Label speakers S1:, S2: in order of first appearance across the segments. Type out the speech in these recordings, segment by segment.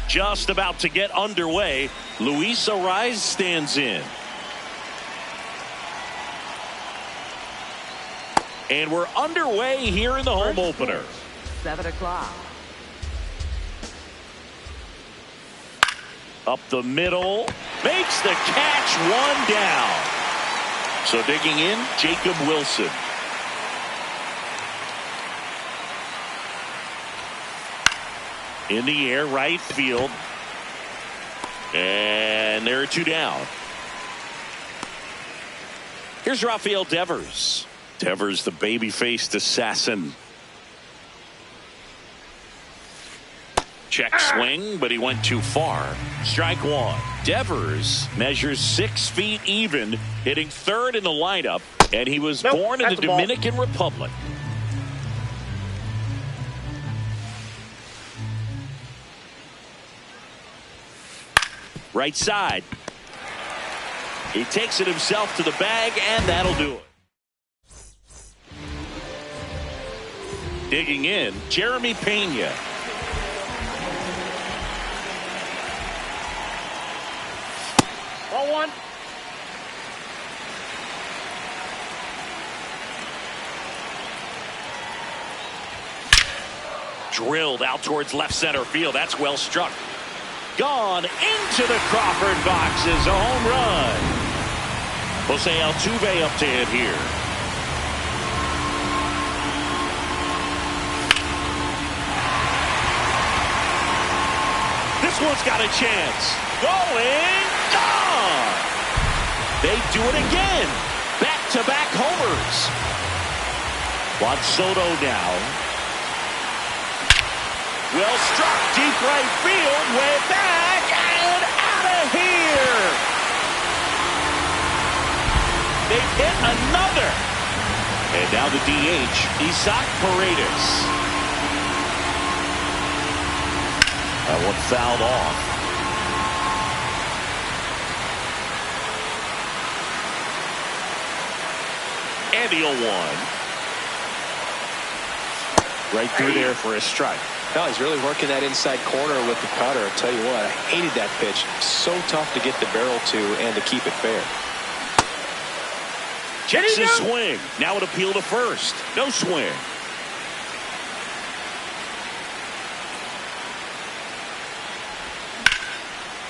S1: just about to get underway. Luis Arraez stands in. And we're underway here in the home opener.
S2: 7 o'clock.
S1: Up the middle. Makes the catch, 1 down. So digging in, Jacob Wilson. In the air, right field. And there are 2 down. Here's Rafael Devers. Devers, the baby-faced assassin. Check swing, but he went too far. Strike 1. Devers measures 6 feet even, hitting 3rd in the lineup, and he was born in the Dominican Republic. Right side. He takes it himself to the bag, and that'll do it. Digging in, Jeremy Pena.
S3: Ball 1.
S1: Drilled out towards left center field. That's well struck. Gone into the Crawford boxes. A home run. Jose Altuve up to hit here. This one's got a chance. Going. Gone. They do it again. Back-to-back homers. Juan Soto now. Well struck, deep right field, way back, and out of here. They've hit another. And now the DH, Isaac Paredes. That one fouled off. And the 0-1. Right through there for a strike.
S4: No, he's really working that inside corner with the cutter. I'll tell you what, I hated that pitch. So tough to get the barrel to and to keep it fair.
S1: Checks his swing. Now an appeal to first. No swing.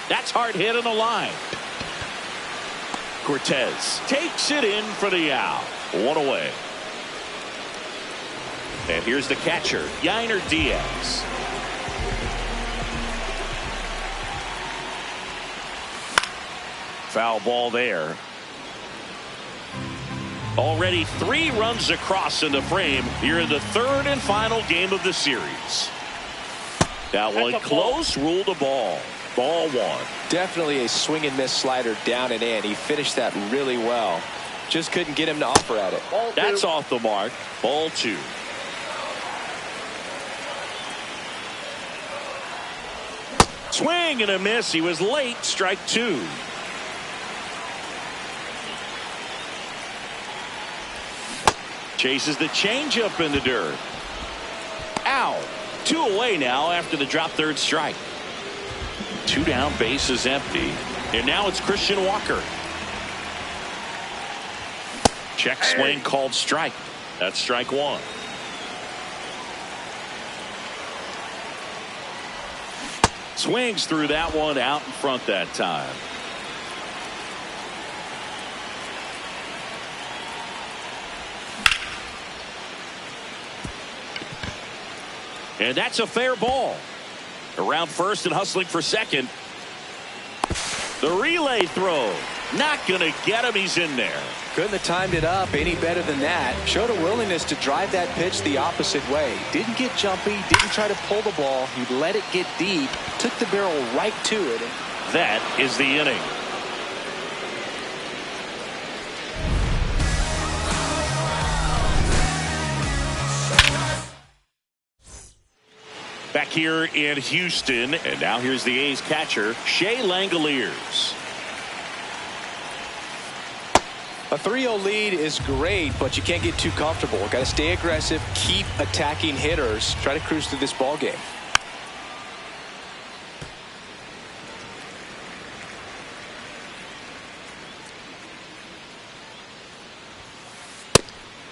S1: That's hard hit on the line. Cortez takes it in for the out. 1 away. And here's the catcher, Yainer Diaz. Foul ball there. Already 3 runs across in the frame here in the 3rd and final game of the series. That one close, ruled a ball. Ball 1.
S4: Definitely a swing and miss slider down and in. He finished that really well. Just couldn't get him to offer at it.
S1: That's off the mark. Ball 2. Swing and a miss. He was late. Strike 2. Chases the changeup in the dirt. Ow. 2 away now after the drop 3rd strike. 2 down, base is empty. And now it's Christian Walker. Check swing called strike. That's strike 1. Swings through that one out in front that time. And that's a fair ball. Around first and hustling for second. The relay throw. Not going to get him. He's in there.
S4: Couldn't have timed it up any better than that. Showed a willingness to drive that pitch the opposite way. Didn't get jumpy. Didn't try to pull the ball. He let it get deep. Took the barrel right to it.
S1: That is the inning. Back here in Houston, and now here's the A's catcher, Shea Langoliers.
S4: A 3-0 lead is great, but you can't get too comfortable. Got to stay aggressive, keep attacking hitters, try to cruise through this ball game.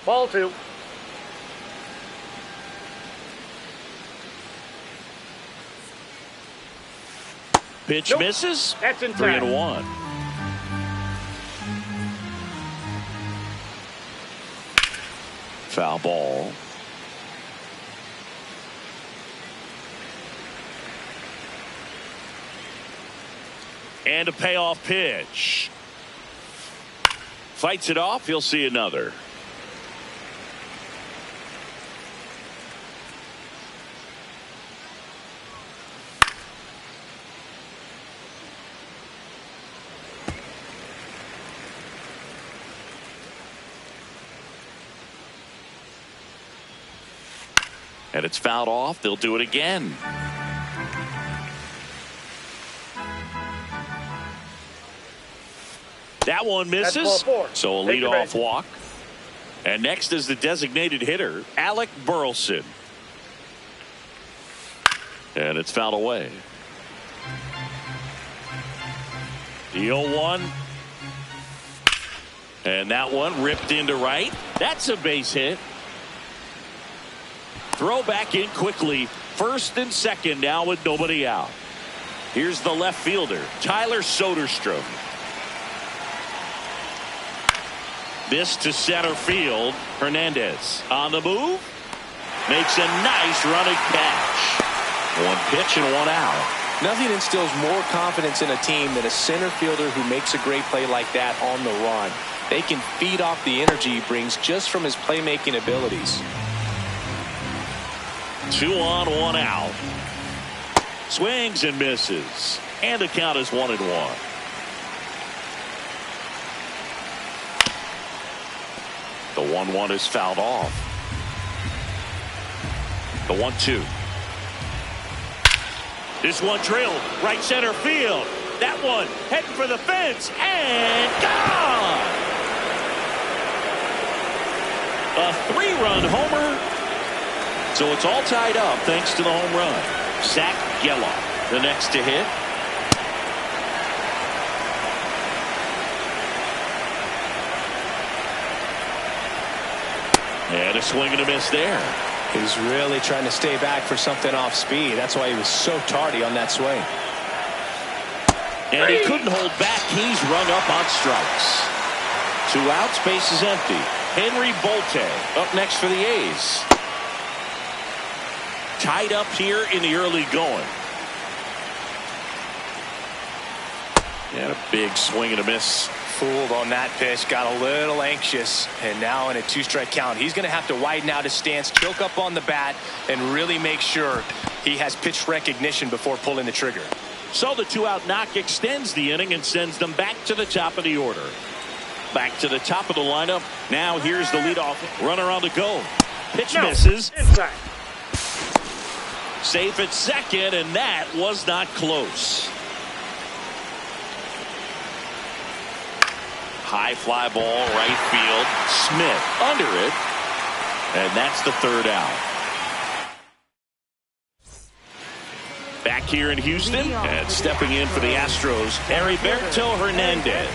S3: Ball 2.
S1: Pitch
S3: Nope.
S1: misses.
S3: That's in
S1: 3-1. Foul ball. And a payoff pitch. Fights it off. He'll see another. And it's fouled off. They'll do it again. That one misses.
S3: That's ball 4.
S1: So a
S3: Take your
S1: leadoff
S3: base.
S1: walk. And next is the designated hitter, Alec Burleson. And it's fouled away. The 0-1. And that one ripped into right. That's a base hit. Throw back in quickly. First and second now with nobody out. Here's the left fielder, Tyler Soderstrom. This to center field. Hernandez on the move. Makes a nice running catch. One pitch and one out.
S4: Nothing instills more confidence in a team than a center fielder who makes a great play like that on the run. They can feed off the energy he brings just from his playmaking abilities.
S1: 2 on, 1 out. Swings and misses. And the count is 1-1. The 1-1 is fouled off. The 1-2. This one drilled right center field. That one heading for the fence and gone. A 3-run homer. So it's all tied up thanks to the home run. Zach Gelof, the next to hit. And a swing and a miss there.
S4: He's really trying to stay back for something off speed. That's why he was so tardy on that swing.
S1: And he couldn't hold back. He's rung up on strikes. 2 outs, base is empty. Henry Bolte up next for the A's. Tied up here in the early going. And a big swing and a miss.
S4: Fooled on that pitch, got a little anxious, and now in a 2-strike count, he's going to have to widen out his stance, choke up on the bat, and really make sure he has pitch recognition before pulling the trigger.
S1: So the 2-out knock extends the inning and sends them back to the top of the order. Back to the top of the lineup. Now here's the leadoff runner on the go. Pitch misses.
S3: Inside.
S1: Safe at second, and that was not close. High fly ball, right field. Smith under it. And that's the 3rd out. Back here in Houston, and stepping in for the Astros, Heriberto Hernandez.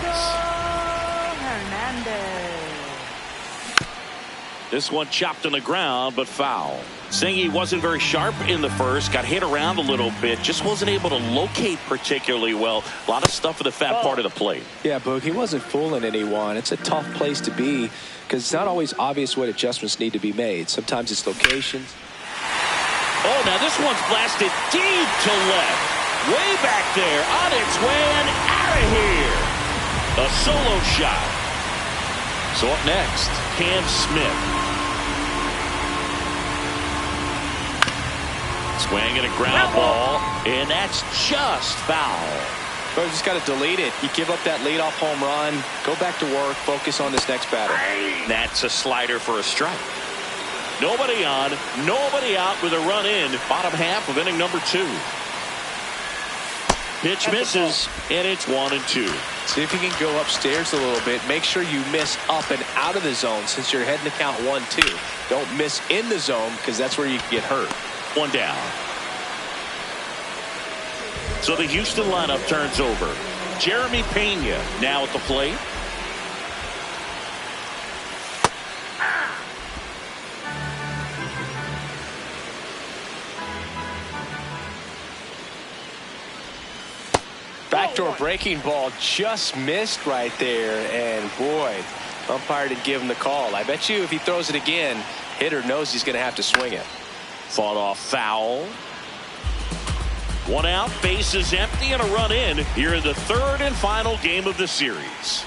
S1: This one chopped on the ground, but foul. Singy wasn't very sharp in the first, got hit around a little bit, just wasn't able to locate particularly well. A lot of stuff at the fat part of the plate.
S4: Yeah, Boog, he wasn't fooling anyone. It's a tough place to be because it's not always obvious what adjustments need to be made. Sometimes it's locations.
S1: Oh, now this one's blasted deep to left. Way back there, on its way and out of here. A solo shot. So up next, Cam Smith. Swing and a ground ball, and that's just foul.
S4: But just got to delete it. You give up that leadoff home run, go back to work, focus on this next batter.
S1: That's a slider for a strike. Nobody on, nobody out with a run in. Bottom half of inning number 2. Pitch misses, and it's 1-2.
S4: See if you can go upstairs a little bit. Make sure you miss up and out of the zone since you're heading to count 1-2. Don't miss in the zone because that's where you can get hurt.
S1: 1 down. So the Houston lineup turns over. Jeremy Pena now at the plate.
S4: backdoor breaking ball just missed right there. And, boy, umpire didn't give him the call. I bet you if he throws it again, hitter knows he's going to have to swing it.
S1: Fought off foul. One out, bases empty, and a run in here in the third and final game of the series.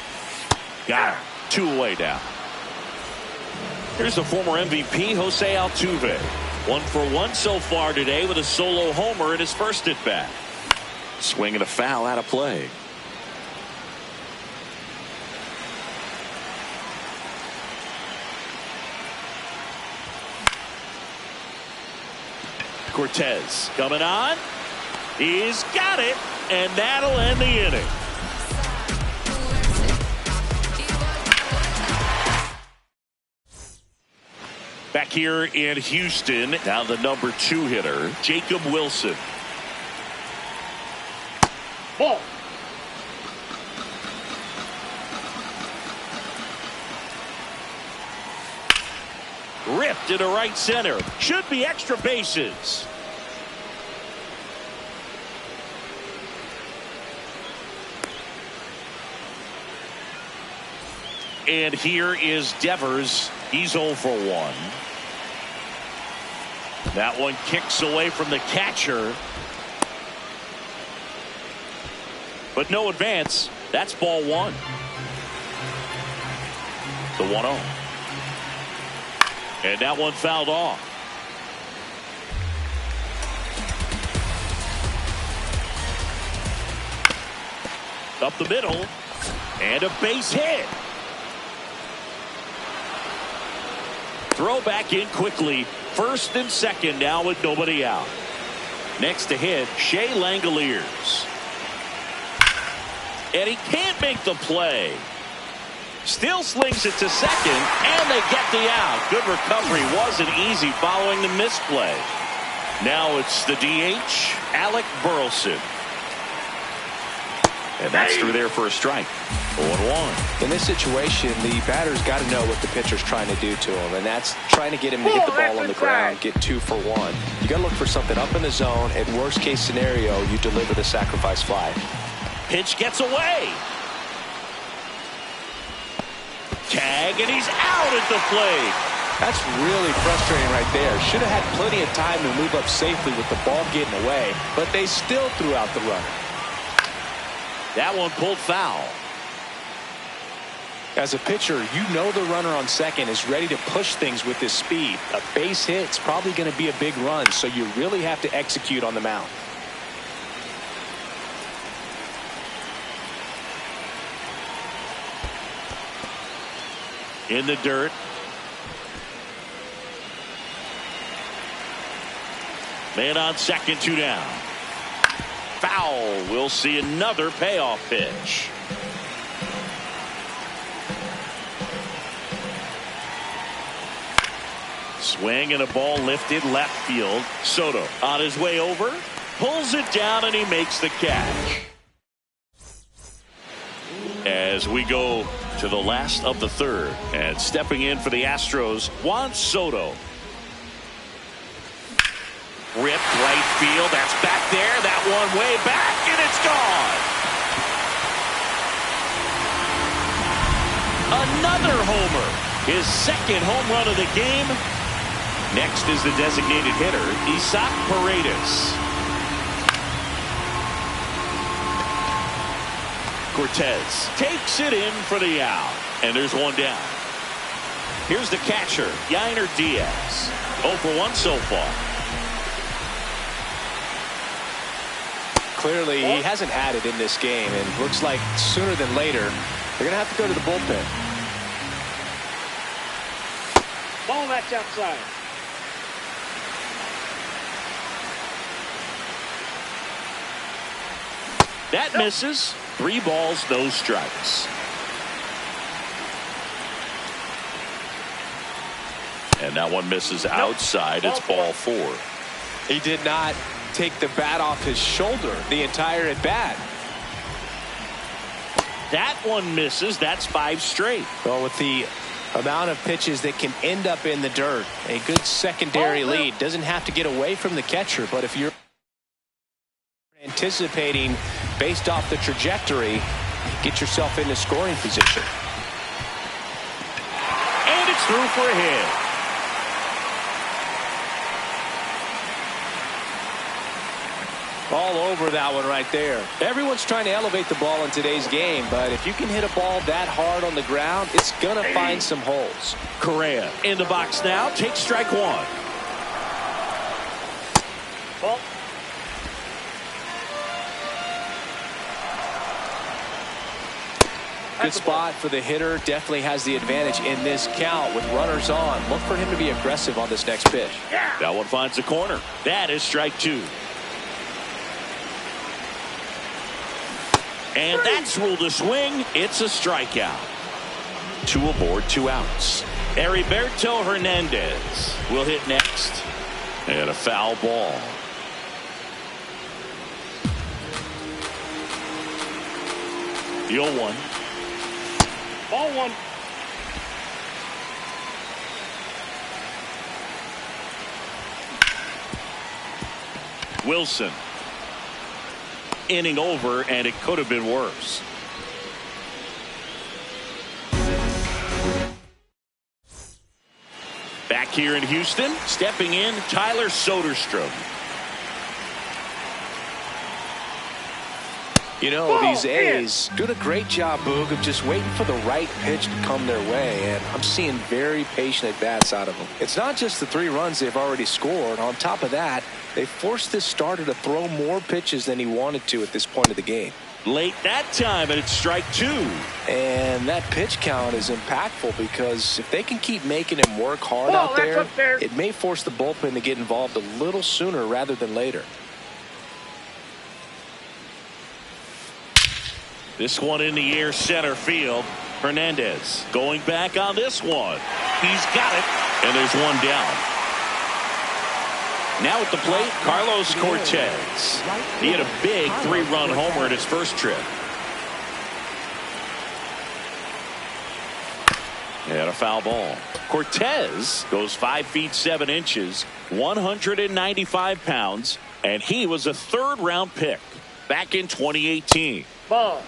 S1: Got him. 2 away now. Here's the former MVP, Jose Altuve. 1 for 1 so far today with a solo homer in his first at bat. Swing and a foul out of play. Cortez coming on. He's got it, and that'll end the inning. Back here in Houston, now the number 2 hitter, Jacob Wilson.
S3: Ball.
S1: Ripped into right center. Should be extra bases. And here is Devers. He's 0 for 1. That one kicks away from the catcher. But no advance. That's ball 1. The 1-0. And that one fouled off. Up the middle. And a base hit. Throw back in quickly. First and second now with nobody out. Next to hit, Shea Langoliers. And he can't make the play. Still slings it to second, and they get the out. Good recovery. Wasn't easy following the misplay. Now it's the DH, Alec Burleson. And that's through there for a strike. 0-1.
S4: In this situation, the batter's got to know what the pitcher's trying to do to him, and that's trying to get him to hit the ball on the ground, get 2 for 1. You got to look for something up in the zone. At worst case scenario, you deliver the sacrifice fly.
S1: Pitch gets away. Tag, and he's out at the plate.
S4: That's really frustrating right there. Should have had plenty of time to move up safely with the ball getting away, but they still threw out the runner.
S1: That one pulled foul.
S4: As a pitcher, you know the runner on second is ready to push things with his speed. A base hit's probably going to be a big run, so you really have to execute on the mound.
S1: In the dirt. Man on second, 2 down. Foul. We'll see another payoff pitch. Swing and a ball lifted left field. Soto on his way over. Pulls it down and he makes the catch. As we go to the last of the third, and stepping in for the Astros, Juan Soto. Ripped right field. That's back there. That one way back, and it's gone. Another homer. His second home run of the game. Next is the designated hitter, Isaac Paredes. Cortez takes it in for the out. And there's one down. Here's the catcher, Yainer Diaz. 0 for 1 so far.
S4: Clearly, he hasn't had it in this game, and looks like sooner than later, they're going to have to go to the bullpen.
S3: Ball, that's outside.
S1: That misses. 3 balls, no strikes. And that one misses outside. It's ball 4.
S4: He did not take the bat off his shoulder the entire at bat.
S1: That one misses. That's 5 straight.
S4: Well, with the amount of pitches that can end up in the dirt, a good secondary lead doesn't have to get away from the catcher, but if you're anticipating based off the trajectory, get yourself into scoring position.
S1: And it's through for a hit.
S4: All over that one right there. Everyone's trying to elevate the ball in today's game, but if you can hit a ball that hard on the ground, it's going to find some holes.
S1: Correa in the box now. Takes strike one.
S3: Ball.
S4: Good spot for the hitter. Definitely has the advantage in this count with runners on. Look for him to be aggressive on this next pitch.
S1: That one finds the corner. That is strike two. And that's ruled a swing. It's a strikeout. 2 aboard, 2 outs. Heriberto Hernandez will hit next. And a foul ball. The 0-1.
S3: Ball one.
S1: Wilson. Inning over, and it could have been worse. Back here in Houston, stepping in, Tyler Soderstrom.
S4: You know, these A's doing a great job, Boog, of just waiting for the right pitch to come their way, and I'm seeing very patient at-bats out of them. It's not just the 3 runs they've already scored. On top of that, they forced this starter to throw more pitches than he wanted to at this point of the game.
S1: Late that time, and it's strike 2.
S4: And that pitch count is impactful because if they can keep making him work hard out there, it may force the bullpen to get involved a little sooner rather than later.
S1: This one in the air, center field. Hernandez going back on this one. He's got it, and there's one down. Now at the plate, Carlos Cortez. He had a big 3-run homer in his first trip. And a foul ball. Cortez goes 5 feet 7 inches, 195 pounds, and he was a 3rd-round pick back in 2018.
S3: Ball.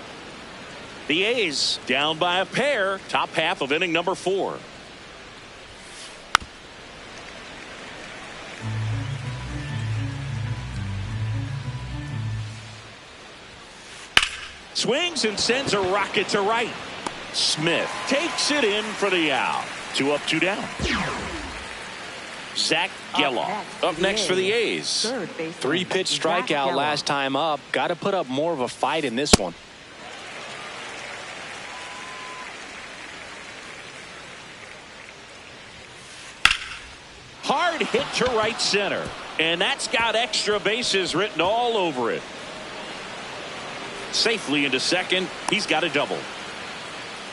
S1: The A's down by a pair, top half of inning number 4. Swings and sends a rocket to right. Smith takes it in for the out. 2 up, 2 down. Zach Gelof up next for the A's.
S4: 3-pitch strikeout last time up. Got to put up more of a fight in this one.
S1: Hard hit to right center. And that's got extra bases written all over it. Safely into second. He's got a double.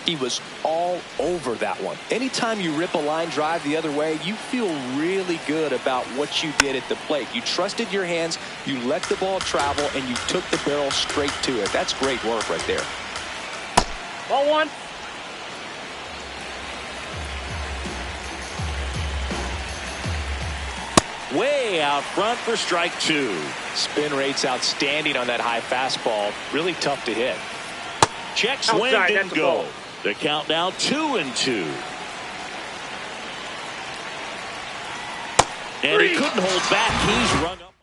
S4: He was all over that one. Anytime you rip a line drive the other way, you feel really good about what you did at the plate. You trusted your hands, you let the ball travel, and you took the barrel straight to it. That's great work right there.
S3: Ball one.
S1: Way out front for strike 2.
S4: Spin rate's outstanding on that high fastball. Really tough to hit.
S1: Check swing, didn't go. The count now 2-2. And he couldn't hold back. He's rung up.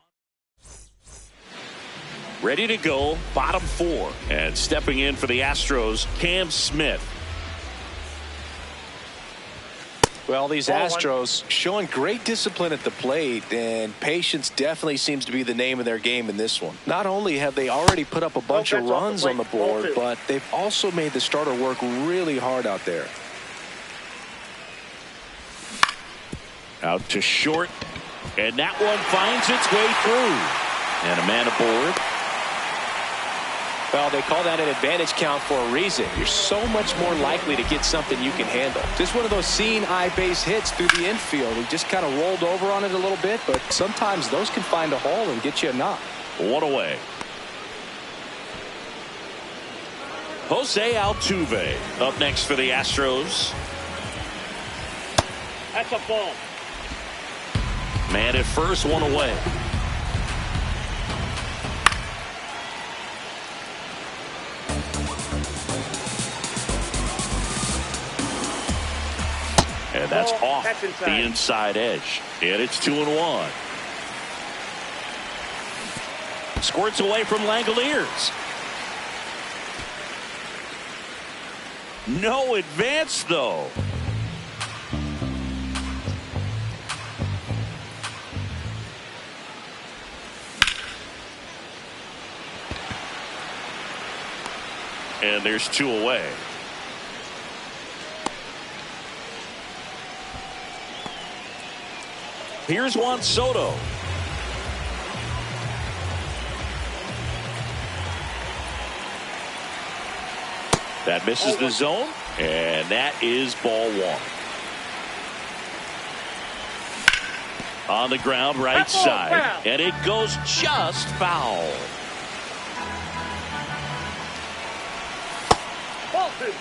S1: Ready to go, bottom 4. And stepping in for the Astros, Cam Smith.
S4: Well, these Astros showing great discipline at the plate, and patience definitely seems to be the name of their game in this one. Not only have they already put up a bunch of runs on the board, but they've also made the starter work really hard out there.
S1: Out to short, and that one finds its way through. And a man aboard.
S4: Well, they call that an advantage count for a reason. You're so much more likely to get something you can handle. Just one of those seeing eye base hits through the infield. He just kind of rolled over on it a little bit, but sometimes those can find a hole and get you a knock.
S1: 1 away. Jose Altuve up next for the Astros.
S3: That's a ball.
S1: Man at first, 1 away. And that's
S3: Ball,
S1: off
S3: catch inside.
S1: the inside edge. And it's 2-1. Squirts away from Langoliers. No advance, though. And there's 2 away. Here's Juan Soto. That misses the zone, and that is ball 1. On the ground, right side, and it goes just foul.
S3: Bolton.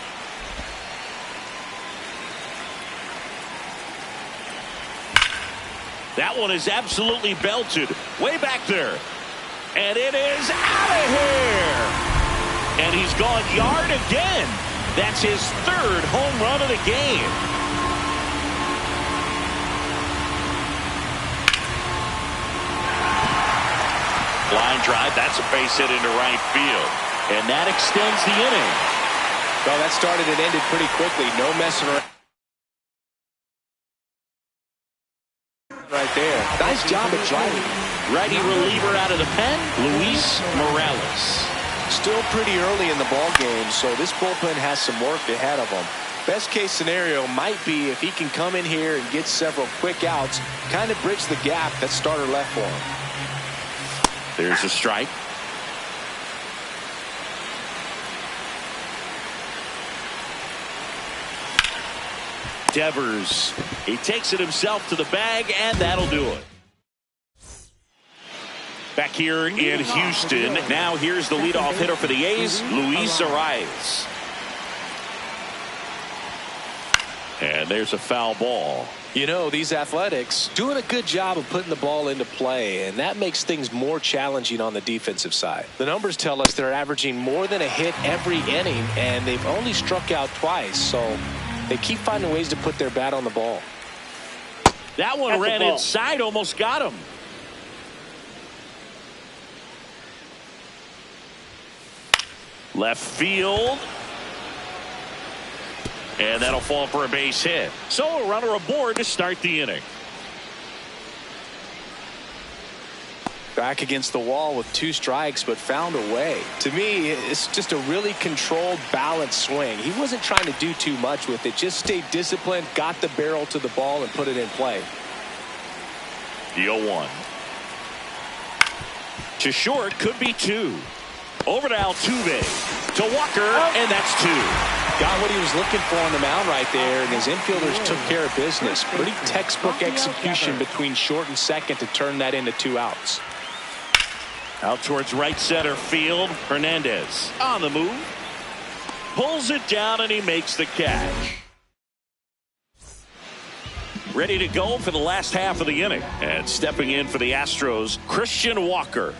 S1: That one is absolutely belted way back there, and it is out of here. And he's gone yard again. That's his 3rd home run of the game. Line drive, that's a base hit into right field. And that extends the inning.
S4: Well, that started and ended pretty quickly. No messing around. Right there. Nice job at driving.
S1: Righty reliever out of the pen, Luis Morales.
S4: Still pretty early in the ball game, so this bullpen has some work ahead of them. Best case scenario might be if he can come in here and get several quick outs, kind of bridge the gap that starter left for him.
S1: There's a strike. Devers, he takes it himself to the bag, and that'll do it. Back here in Houston, now here's the leadoff hitter for the A's, Luis Arraez. And there's a foul ball.
S4: You know, these Athletics doing a good job of putting the ball into play, and that makes things more challenging on the defensive side. The numbers tell us they're averaging more than a hit every inning, and they've only struck out twice, so they keep finding ways to put their bat on the ball.
S1: That one ran inside, almost got him. Left field. And that'll fall for a base hit. So a runner aboard to start the inning.
S4: Back against the wall with 2 strikes, but found a way. To me, it's just a really controlled, balanced swing. He wasn't trying to do too much with it. Just stayed disciplined, got the barrel to the ball, and put it in play.
S1: The 0-1. To short, could be 2. Over to Altuve. To Walker, and that's 2.
S4: Got what he was looking for on the mound right there, and his infielders took care of business. Pretty textbook execution between short and second to turn that into 2 outs.
S1: Out towards right center field. Hernandez on the move. Pulls it down, and he makes the catch. Ready to go for the last half of the inning. And stepping in for the Astros, Christian Walker.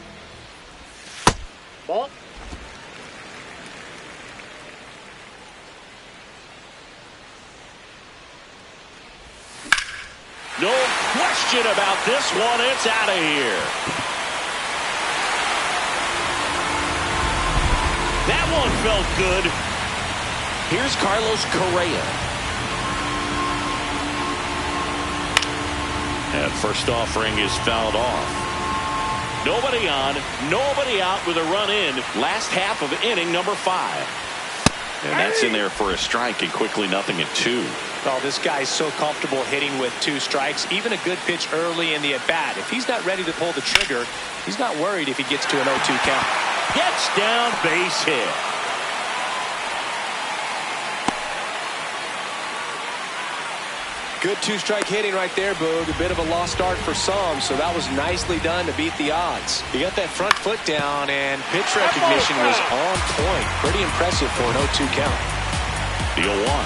S3: Ball.
S1: No question about this one. It's out of here. That one felt good. Here's Carlos Correa. And first offering is fouled off. Nobody on, nobody out with a run in. Last half of inning number 5. And that's in there for a strike, and quickly 0-2.
S4: Oh, this guy's so comfortable hitting with 2 strikes. Even a good pitch early in the at-bat. If he's not ready to pull the trigger, he's not worried if he gets to an 0-2 count.
S1: Gets down, base hit.
S4: Good 2-strike hitting right there, Boog. A bit of a lost start for some, so that was nicely done to beat the odds. He got that front foot down, and pitch recognition was on point. Pretty impressive for an 0-2 count.
S1: The 0-1.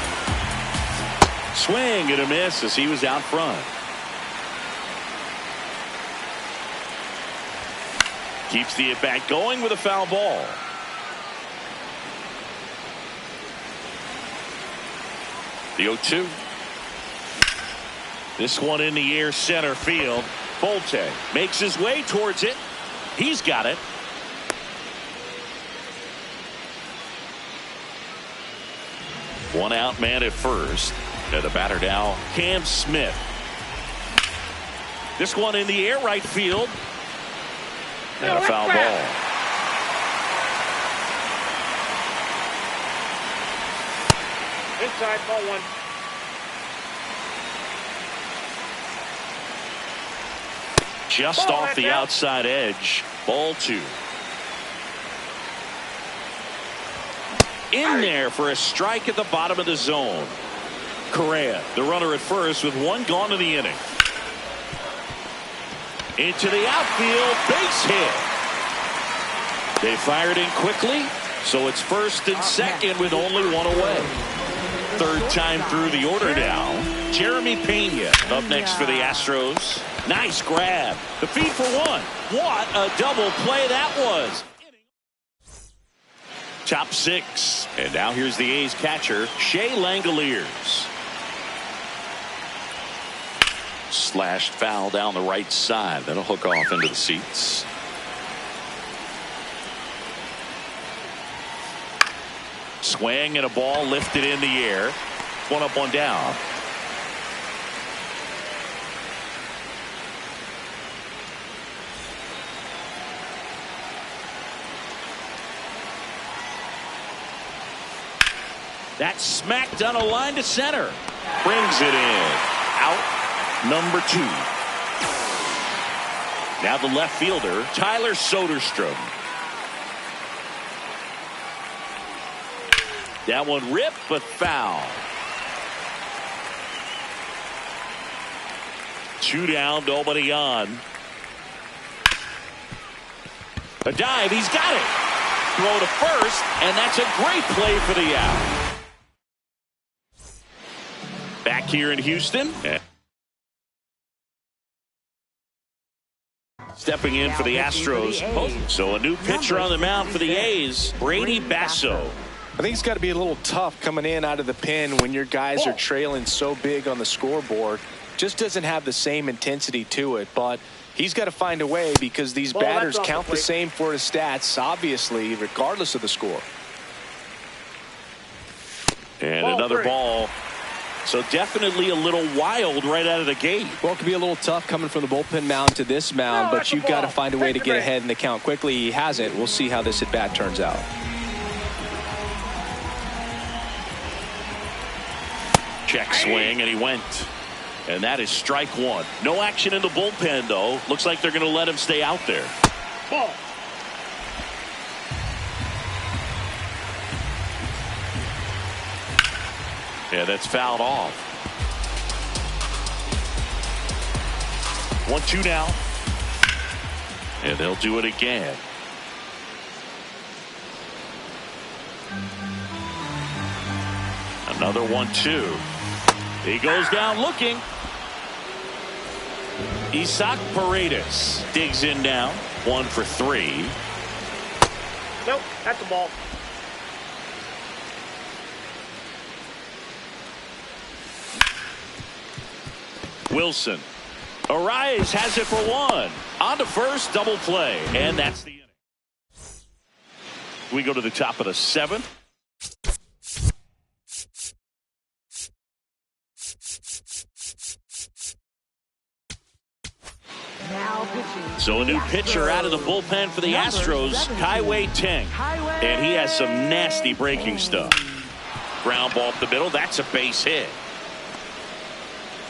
S1: Swing and a miss as he was out front. Keeps the at-bat going with a foul ball. The 0-2. This one in the air center field. Bolte makes his way towards it. He's got it. One out man at first. And the batter now, Cam Smith. This one in the air right field. And a foul ball.
S3: Inside, ball one.
S1: Just off the outside edge. Ball two. In there for a strike at the bottom of the zone. Correa, the runner at first with one gone in the inning. Into the outfield, base hit. They fired in quickly, so it's first and second with only one away. Third time through the order now. Jeremy Pena up next for the Astros. Nice grab. The feed for one. What a double play that was. Top six. And now here's the A's catcher, Shea Langoliers. Slashed foul down the right side. That'll hook off into the seats. Swing and a ball lifted in the air. One up, one down. That's smacked down a line to center. Brings it in. Out. Number two. Now the left fielder, Tyler Soderstrom. That one ripped, but foul. Two down, nobody on. A dive, he's got it. Throw to first, and that's a great play for the out. Back here in Houston. Stepping in for the Astros. So a new pitcher on the mound for the A's, Brady Basso.
S4: I think it's got to be a little tough coming in out of the pen when your guys are trailing so big on the scoreboard. Just doesn't have the same intensity to it, but he's got to find a way because these batters count the same for his stats, obviously, regardless of the score.
S1: And another ball. So definitely a little wild right out of the gate.
S2: Well, it could be a little tough coming from the bullpen mound to this mound, but you've got to find a way to get ahead in the count quickly. He hasn't. We'll see how this at bat turns out.
S1: Check swing, and he went. And that is strike one. No action in the bullpen, though. Looks like they're going to let him stay out there.
S3: Ball.
S1: Yeah, that's fouled off. 1-2 now. And they'll do it again. Another 1-2. He goes down looking. Isaac Paredes digs in now. 1 for 3.
S3: Nope, that's the ball.
S1: Wilson. Arraez has it for 1. On to first, double play. And that's the inning. We go to the top of the 7th. So a new pitcher out of the bullpen for the Astros, Kai-Wei Teng. And he has some nasty breaking stuff. Ground ball up the middle. That's a base hit.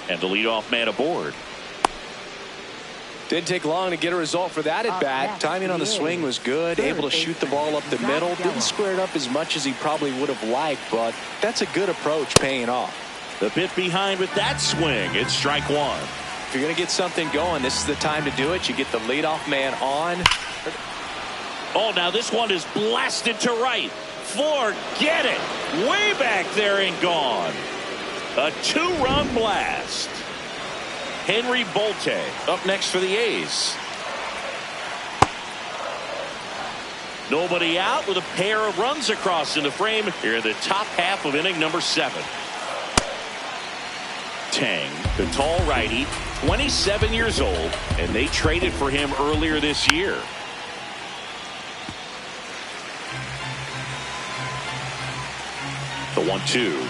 S1: And the leadoff man aboard.
S2: Didn't take long to get a result for that at bat. Timing on the swing was good. Able to shoot the ball up the middle. Didn't square it up as much as he probably would have liked, but that's a good approach paying off.
S1: The bit behind with that swing. It's strike one.
S2: If you're going to get something going, this is the time to do it. You get the leadoff man on.
S1: Oh, now this one is blasted to right. Forget it. Way back there and gone. A 2-run blast. Henry Bolte up next for the A's. Nobody out with a pair of runs across in the frame here in the top half of inning number 7. Tang The tall righty, 27 years old, and they traded for him earlier this year. The 1-2.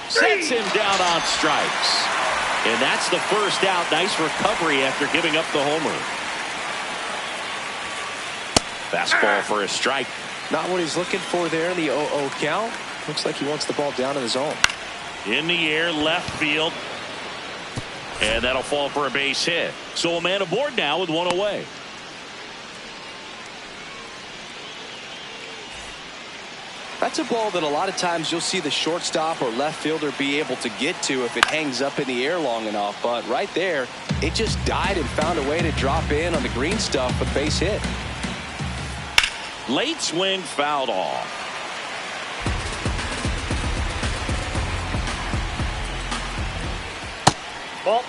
S1: Sets him down on strikes. And that's the first out. Nice recovery after giving up the homer. Fastball for a strike.
S2: Not what he's looking for there in the 0-0 count. Looks like he wants the ball down in the zone.
S1: In the air, left field. And that'll fall for a base hit. So a man aboard now with one away.
S2: That's a ball that a lot of times you'll see the shortstop or left fielder be able to get to if it hangs up in the air long enough. But right there, it just died and found a way to drop in on the green stuff with base hit.
S1: Late swing fouled off.
S3: Ball.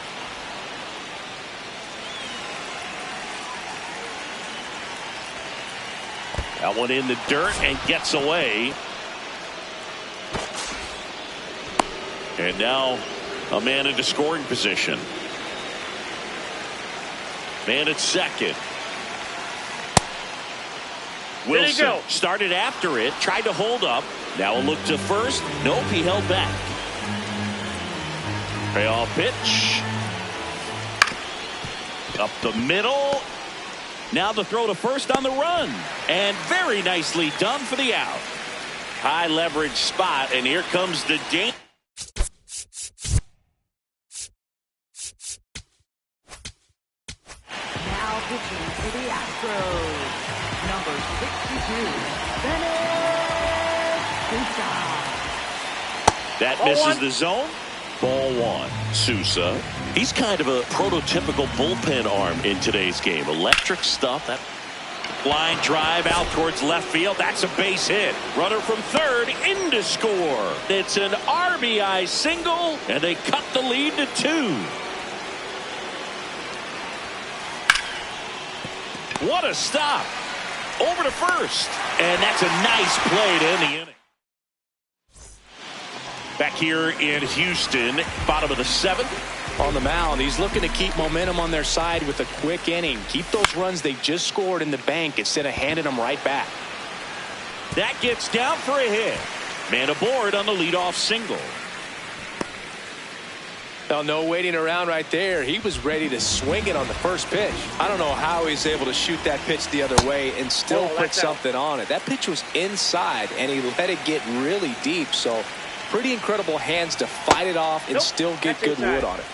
S1: That one in the dirt and gets away. And now a man into scoring position. Man at second. Wilson started after it, tried to hold up. Now a look to first. Nope, he held back. Payoff pitch. Up the middle. Now the throw to first on the run. And very nicely done for the out. High leverage spot, and here comes the game.
S5: Now pitching for the Astros, number 62, Bennett Sousa.
S1: That misses the zone. Ball one. Sousa. He's kind of a prototypical bullpen arm in today's game. Electric stuff. That line drive out towards left field. That's a base hit. Runner from third in to score. It's an RBI single, and they cut the lead to 2. What a stop. Over to first. And that's a nice play to end the inning. Back here in Houston, bottom of the 7th.
S2: On the mound, he's looking to keep momentum on their side with a quick inning. Keep those runs they just scored in the bank instead of handing them right back.
S1: That gets down for a hit. Man aboard on the leadoff single.
S2: Now, no waiting around right there. He was ready to swing it on the first pitch. I don't know how he's able to shoot that pitch the other way and still put something on it. That pitch was inside, and he let it get really deep. So pretty incredible hands to fight it off and still get good wood on it.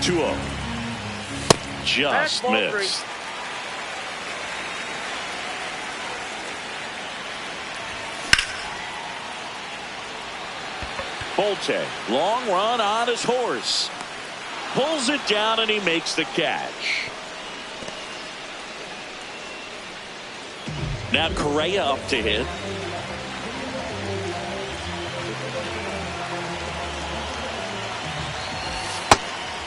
S1: 2-0. Just missed. Bolte, long run on his horse. Pulls it down and he makes the catch. Now Correa up to hit.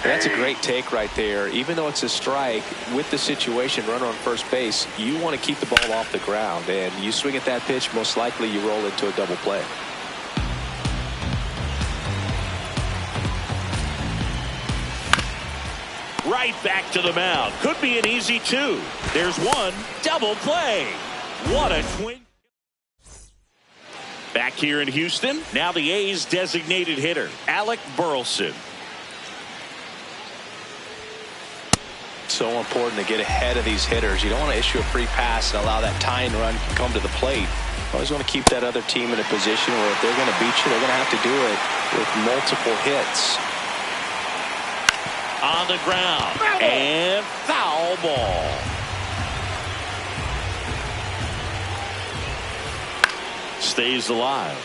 S2: That's a great take right there. Even though it's a strike, with the situation, runner on first base, you want to keep the ball off the ground. And you swing at that pitch, most likely you roll into a double play.
S1: Right back to the mound. Could be an easy 2. There's one. Double play. What a twin. Back here in Houston. Now the A's designated hitter, Alec Burleson.
S2: So important to get ahead of these hitters. You don't want to issue a free pass and allow that tying run to come to the plate. You always want to keep that other team in a position where if they're going to beat you, they're going to have to do it with multiple hits.
S1: On the ground. And foul ball. Stays alive.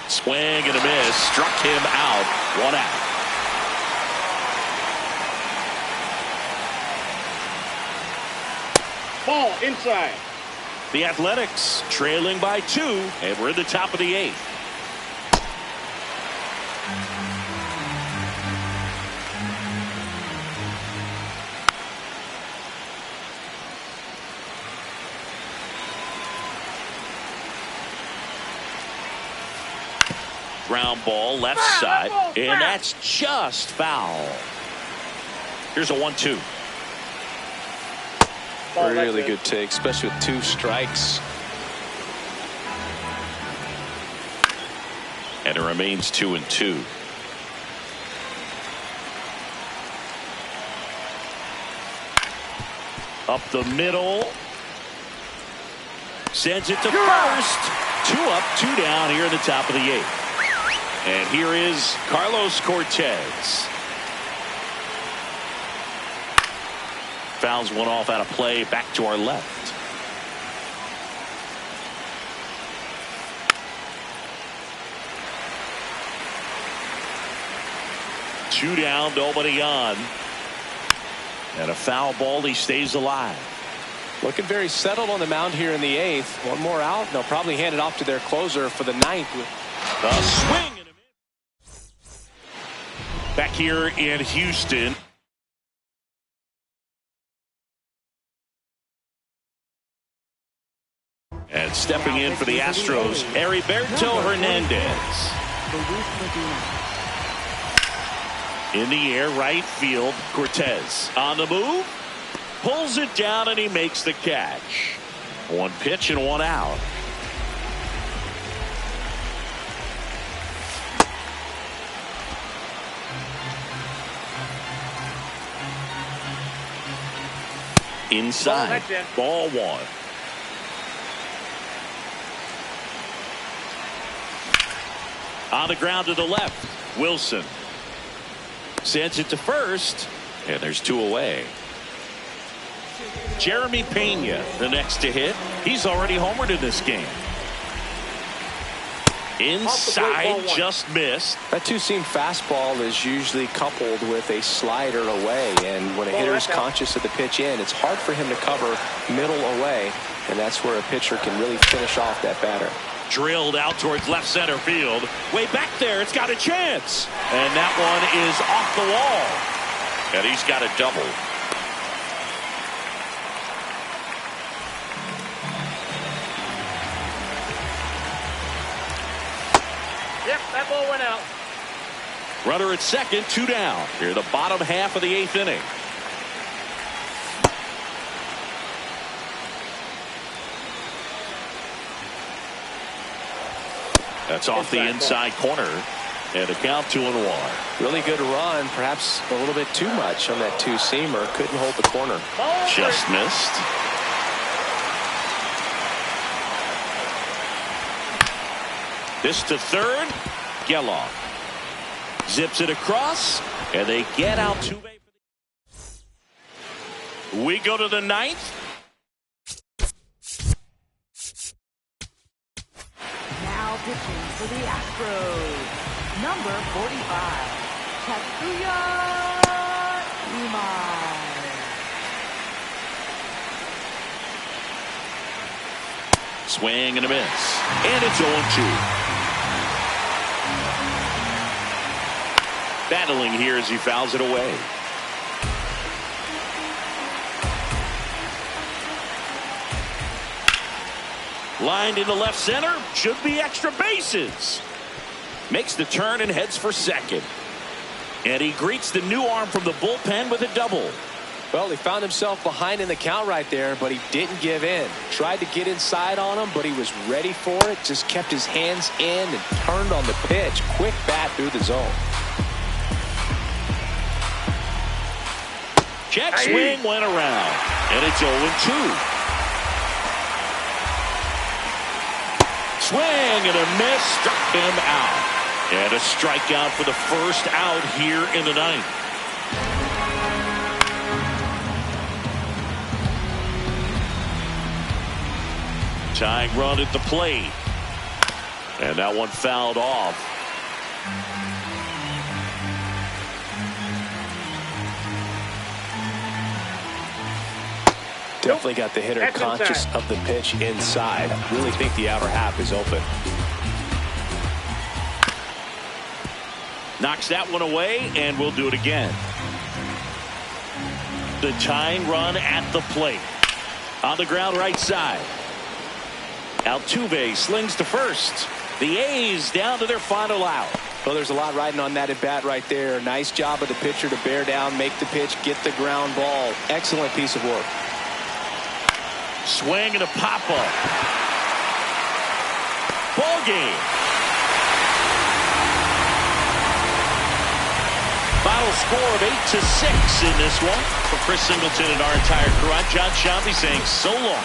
S1: Swing and a miss. Struck him out. 1 out.
S3: Ball inside.
S1: The Athletics trailing by 2, and we're at the top of the 8th. ground ball left side, and that's just foul. Here's a 1-2.
S2: Really good take, especially with 2 strikes.
S1: And it remains 2-2. Up the middle. Sends it to first. 2 up, 2 down here in the top of the 8th. And here is Carlos Cortez. Fouls one off out of play, back to our left. Two down, nobody on. And a foul ball, he stays alive.
S2: Looking very settled on the mound here in the 8th. One more out, and they'll probably hand it off to their closer for the 9th.
S1: A swing and a miss. Back here in Houston. And stepping in for the Astros, Heriberto Hernandez. In the air, right field, Cortez. On the move, pulls it down, and he makes the catch. 1 pitch and 1 out. Inside, ball 1. On the ground to the left, Wilson sends it to first, and there's 2 away. Jeremy Pena, the next to hit. He's already homered in this game. Inside, just missed.
S2: That 2-seam fastball is usually coupled with a slider away, and when a hitter's conscious of the pitch in, it's hard for him to cover middle away, and that's where a pitcher can really finish off that batter.
S1: Drilled out towards left center field. Way back there, it's got a chance. And that one is off the wall. And he's got a double.
S3: Yep, that ball went out.
S1: Runner at second, 2 down. Here the bottom half of the 8th inning. That's off the inside corner, and a count 2-1.
S2: Really good run, perhaps a little bit too much on that 2-seamer. Couldn't hold the corner.
S1: Just missed. This to third. Geloff zips it across, and they get out 2 bases. We go to the 9th.
S5: Pitching for the Astros, number 45, Tatsuya Imai.
S1: Swing and a miss. And it's 0-2. Battling here as he fouls it away. Lined into left center, should be extra bases. Makes the turn and heads for second. And he greets the new arm from the bullpen with a double.
S2: Well, he found himself behind in the count right there, but he didn't give in. Tried to get inside on him, but he was ready for it. Just kept his hands in and turned on the pitch. Quick bat through the zone.
S1: Check swing went around, and it's 0-2. Swing and a miss, struck him out. And a strikeout for the first out here in the 9th. Tying run at the plate. And that one fouled off.
S2: Definitely got the hitter conscious of the pitch inside. I really think the outer half is open.
S1: Knocks that one away, and we'll do it again. The tying run at the plate. On the ground right side. Altuve slings to first. The A's down to their final out.
S2: Well, there's a lot riding on that at bat right there. Nice job of the pitcher to bear down, make the pitch, get the ground ball. Excellent piece of work.
S1: Swing and a pop-up. Ball game. Final score of 8-6 in this one. For Chris Singleton and our entire crew, I'm John Sciambi saying so long.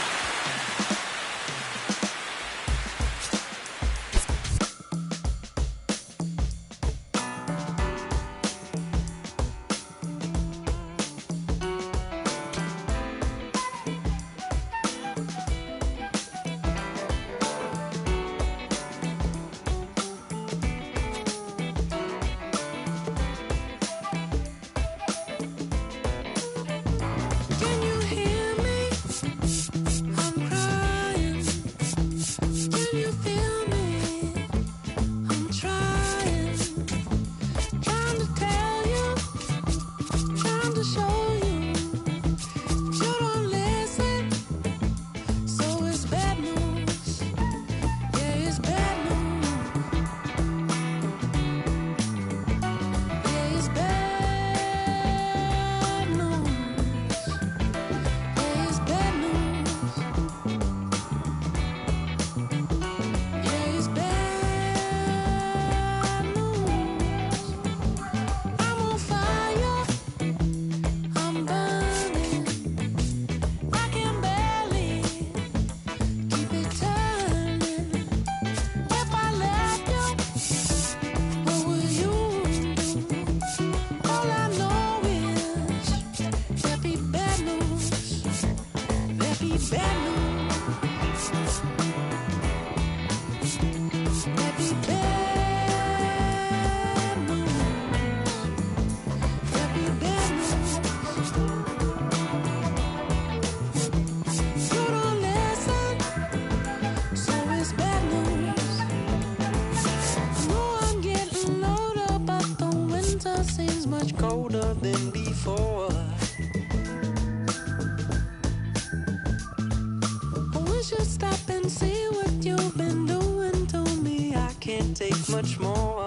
S6: Much more.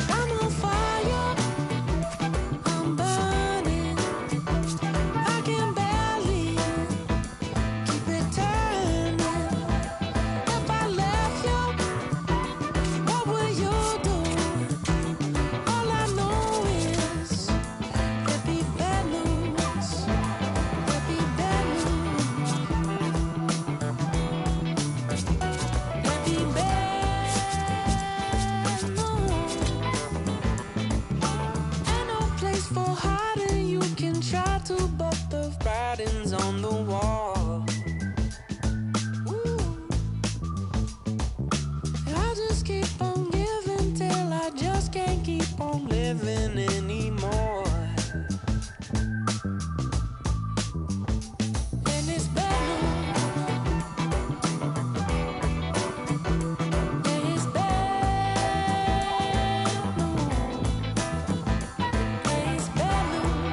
S6: I'm on fire. I'm burning. I can barely keep it turning. If I left you, what would you do? All I know is there'd be bad news. There'd be bad news. On the wall. Ooh. I just keep on giving till I just can't keep on living anymore. And it's bad news. And it's bad news. And it's bad news.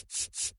S6: it.